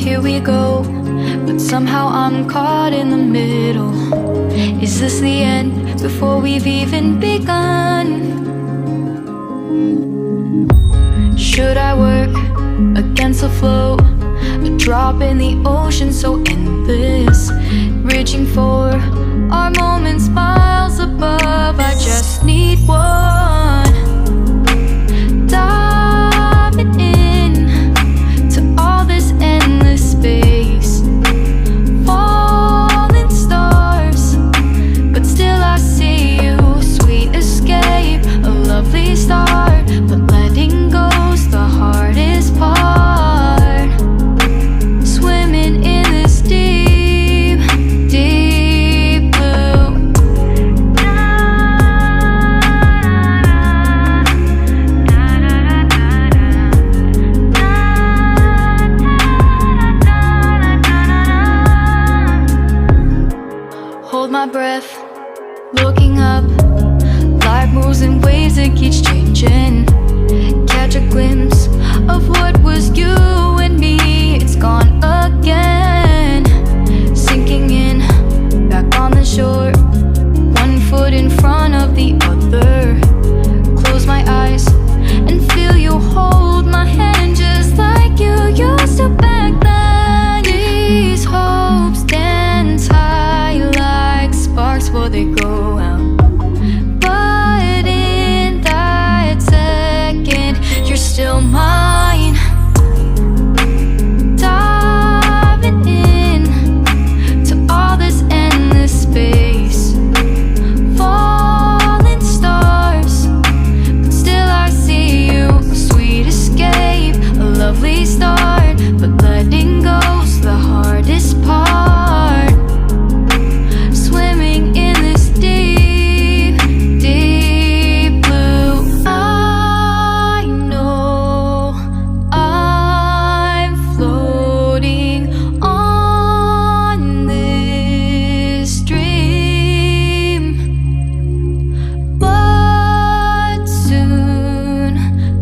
here we go, but somehow I'm caught in the middle. Is this the end before we've even begun? Should I work against the flow? A drop in the ocean so endless, reaching for our moments miles above. I just need one, diving in to all this endless space, falling stars, but still I see you. Sweet escape, a lovely start, but letting go's the hardest part. Swimming in this deep, deep blue. Hold my breath, looking up. Life moves in ways that keeps changing. Catch a glimpse of what was you and me. It's gone again, sinking in, back on the shore. One foot in front of the other. Close my eyes and feel you hold my hand just like you used to back then. These hopes dance high like sparks before they go out. But in that second, you're still mine. Diving in to all this endless space, falling stars, but still I see you. Sweet escape, a lovely start, but letting go's the hardest part. Swimming in this deep, deep blue. I know I'm floating on this dream, but soon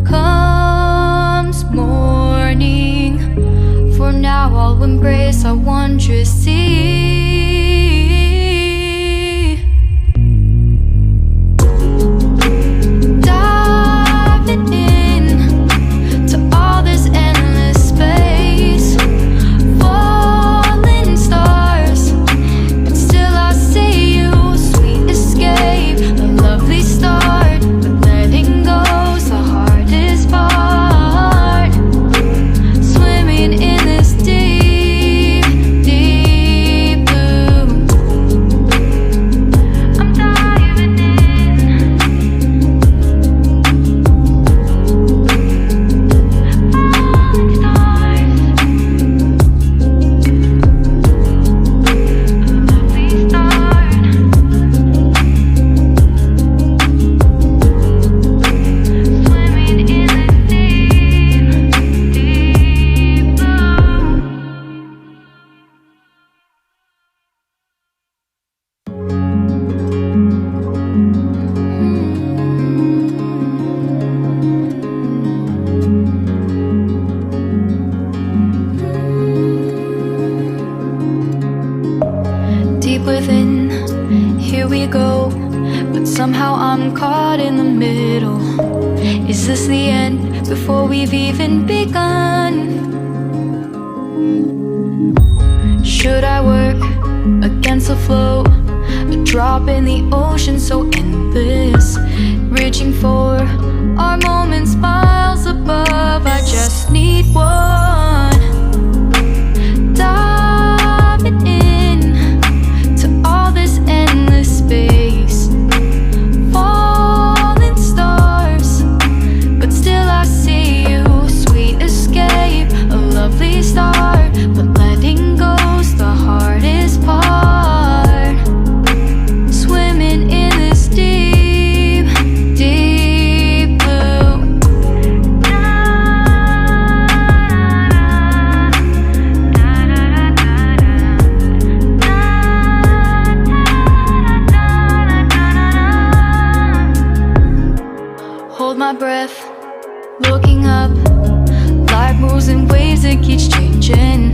comes morning. For now I'll embrace our wondrous sea. Diving in to all this endless space, falling stars, but still I see you. Sweet escape, a lovely start, but letting go's the hardest part. Swimming in this deep, deep blue. I'm diving in. Falling stars, lovely start. Swimming in this deep, deep blue. Deep within, here we go, but somehow I'm caught in the middle. Is this the end before we've even begun? Should I work against the flow? A drop in the ocean so endless, reaching for our moments miles above. I just need one, diving in to all this endless space, falling stars, but still I see you. Sweet escape, a lovely start, but letting go's the hardest part. Swimming in this deep, deep blue. Hold my breath, looking up. Life moves in ways that keeps changing.